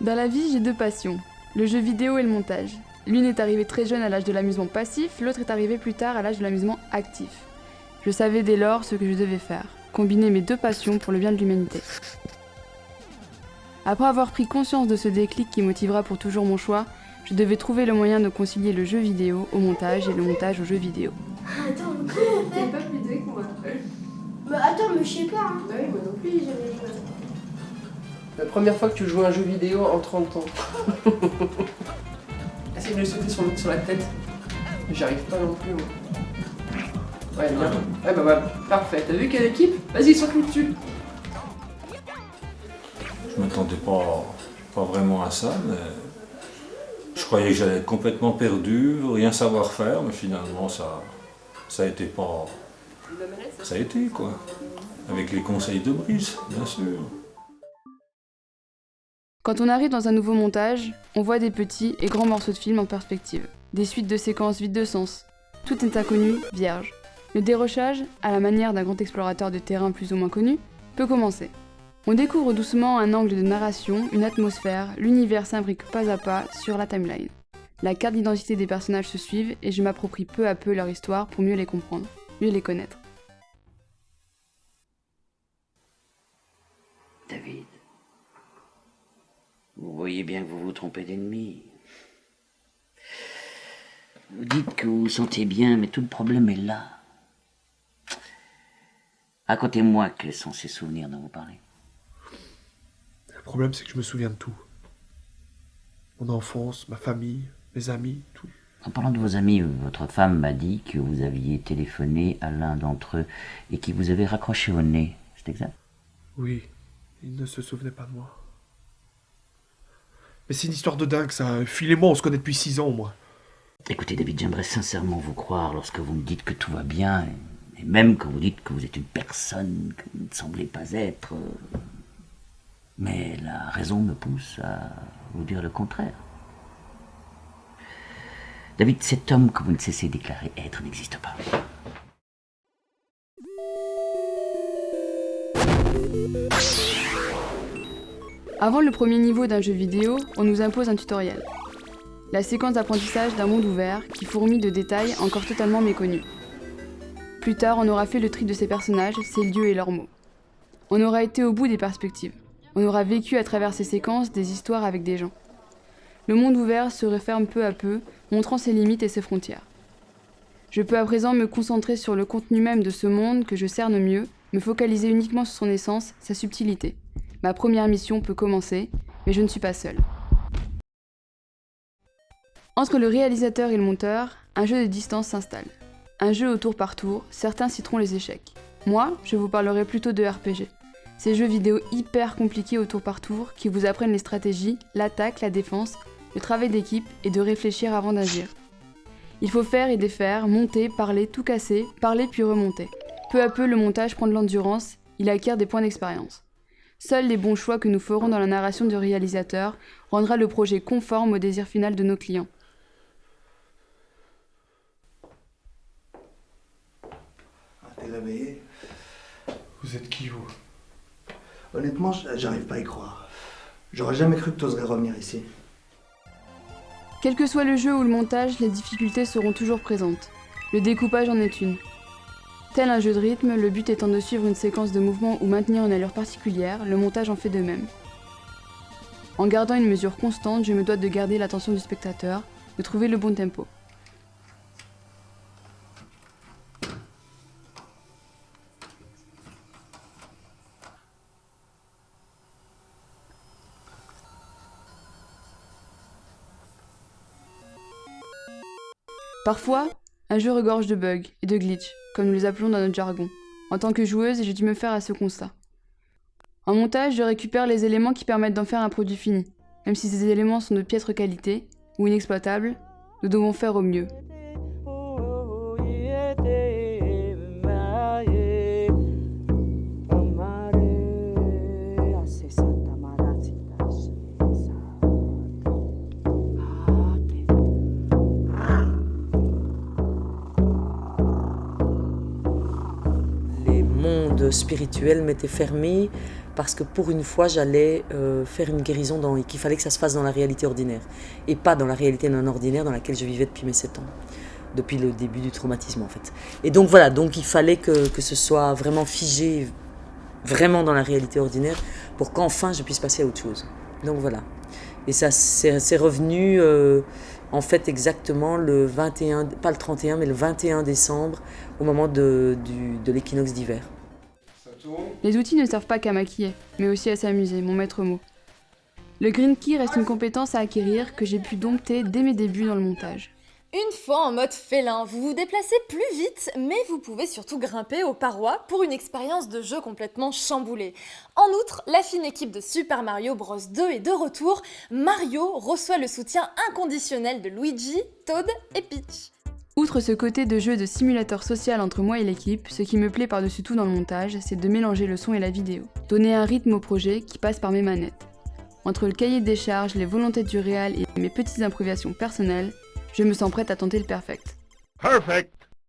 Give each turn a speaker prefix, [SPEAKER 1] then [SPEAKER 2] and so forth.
[SPEAKER 1] Dans la vie, j'ai deux passions, le jeu vidéo et le montage. L'une est arrivée très jeune à l'âge de l'amusement passif, l'autre est arrivée plus tard à l'âge de l'amusement actif. Je savais dès lors ce que je devais faire, combiner mes deux passions pour le bien de l'humanité. Après avoir pris conscience de ce déclic qui motivera pour toujours mon choix, je devais trouver le moyen de concilier le jeu vidéo au montage et le montage au jeu vidéo.
[SPEAKER 2] Attends, mais comment on fait?
[SPEAKER 3] T'es pas plus doué que moi.
[SPEAKER 2] Mais attends, mais je sais pas. Hein.
[SPEAKER 3] Bah oui, moi non plus, j'ai jamais joué. La première fois que tu joues à un jeu vidéo en 30 ans. Essaye de le sauter sur la tête. J'arrive pas non plus, moi. Ouais, bien. Ouais, bah, parfait. T'as vu quelle équipe? Vas-y, saute-lui dessus.
[SPEAKER 4] Je m'attendais pas vraiment à ça, mais je croyais que j'allais être complètement perdu, rien savoir faire, mais finalement ça a été pas... Ça a été quoi, avec les conseils de Brice, bien sûr.
[SPEAKER 1] Quand on arrive dans un nouveau montage, on voit des petits et grands morceaux de film en perspective, des suites de séquences vides de sens. Tout est inconnu, vierge. Le dérochage, à la manière d'un grand explorateur de terrain plus ou moins connu, peut commencer. On découvre doucement un angle de narration, une atmosphère, l'univers s'imbrique pas à pas sur la timeline. La carte d'identité des personnages se suivent et je m'approprie peu à peu leur histoire pour mieux les comprendre, mieux les connaître.
[SPEAKER 5] David, vous voyez bien que vous vous trompez d'ennemi. Vous dites que vous vous sentez bien, mais tout le problème est là. Racontez-moi quels sont ces souvenirs dont vous parlez.
[SPEAKER 6] Le problème, c'est que je me souviens de tout. Mon enfance, ma famille, mes amis, tout.
[SPEAKER 5] En parlant de vos amis, votre femme m'a dit que vous aviez téléphoné à l'un d'entre eux et qu'il vous avait raccroché au nez. C'est exact?
[SPEAKER 6] Oui, il ne se souvenait pas de moi. Mais c'est une histoire de dingue, ça. Phil et moi, on se connaît depuis 6 ans, moi.
[SPEAKER 5] Écoutez, David, j'aimerais sincèrement vous croire lorsque vous me dites que tout va bien, et même quand vous dites que vous êtes une personne que vous ne semblez pas être. Mais la raison me pousse à vous dire le contraire. David, cet homme que vous ne cessez de déclarer être n'existe pas.
[SPEAKER 1] Avant le premier niveau d'un jeu vidéo, on nous impose un tutoriel. La séquence d'apprentissage d'un monde ouvert qui fourmille de détails encore totalement méconnus. Plus tard, on aura fait le tri de ces personnages, ces lieux et leurs mots. On aura été au bout des perspectives. On aura vécu à travers ces séquences des histoires avec des gens. Le monde ouvert se referme peu à peu, montrant ses limites et ses frontières. Je peux à présent me concentrer sur le contenu même de ce monde que je cerne mieux, me focaliser uniquement sur son essence, sa subtilité. Ma première mission peut commencer, mais je ne suis pas seule. Entre le réalisateur et le monteur, un jeu de distance s'installe. Un jeu au tour par tour, certains citeront les échecs. Moi, je vous parlerai plutôt de RPG. Ces jeux vidéo hyper compliqués au tour par tour qui vous apprennent les stratégies, l'attaque, la défense, le travail d'équipe et de réfléchir avant d'agir. Il faut faire et défaire, monter, parler, tout casser, parler puis remonter. Peu à peu, le montage prend de l'endurance, il acquiert des points d'expérience. Seuls les bons choix que nous ferons dans la narration du réalisateur rendra le projet conforme au désir final de nos clients.
[SPEAKER 7] T'es réveillé?
[SPEAKER 6] Vous êtes qui, vous?
[SPEAKER 7] Honnêtement, j'arrive pas à y croire. J'aurais jamais cru que t'oserais revenir ici.
[SPEAKER 1] Quel que soit le jeu ou le montage, les difficultés seront toujours présentes. Le découpage en est une. Tel un jeu de rythme, le but étant de suivre une séquence de mouvements ou maintenir une allure particulière, le montage en fait de même. En gardant une mesure constante, je me dois de garder l'attention du spectateur, de trouver le bon tempo. Parfois, un jeu regorge de bugs et de glitches, comme nous les appelons dans notre jargon. En tant que joueuse, j'ai dû me faire à ce constat. En montage, je récupère les éléments qui permettent d'en faire un produit fini. Même si ces éléments sont de piètre qualité ou inexploitables, nous devons faire au mieux.
[SPEAKER 8] spirituel m'était fermé parce que pour une fois j'allais faire une guérison et qu'il fallait que ça se fasse dans la réalité ordinaire et pas dans la réalité non ordinaire dans laquelle je vivais depuis mes 7 ans, depuis le début du traumatisme en fait. Et donc voilà, donc il fallait que ce soit vraiment figé, vraiment dans la réalité ordinaire pour qu'enfin je puisse passer à autre chose. Donc voilà. Et ça c'est revenu en fait exactement le 21, pas le 31 mais le 21 décembre au moment de l'équinoxe d'hiver.
[SPEAKER 1] Les outils ne servent pas qu'à maquiller, mais aussi à s'amuser, mon maître mot. Le green key reste une compétence à acquérir que j'ai pu dompter dès mes débuts dans le montage.
[SPEAKER 9] Une fois en mode félin, vous vous déplacez plus vite, mais vous pouvez surtout grimper aux parois pour une expérience de jeu complètement chamboulée. En outre, la fine équipe de Super Mario Bros 2 est de retour. Mario reçoit le soutien inconditionnel de Luigi, Toad et Peach.
[SPEAKER 1] Outre ce côté de jeu de simulateur social entre moi et l'équipe, ce qui me plaît par-dessus tout dans le montage, c'est de mélanger le son et la vidéo. Donner un rythme au projet qui passe par mes manettes. Entre le cahier des charges, les volontés du réal et mes petites improvisations personnelles, je me sens prête à tenter le perfect.
[SPEAKER 10] Perfect.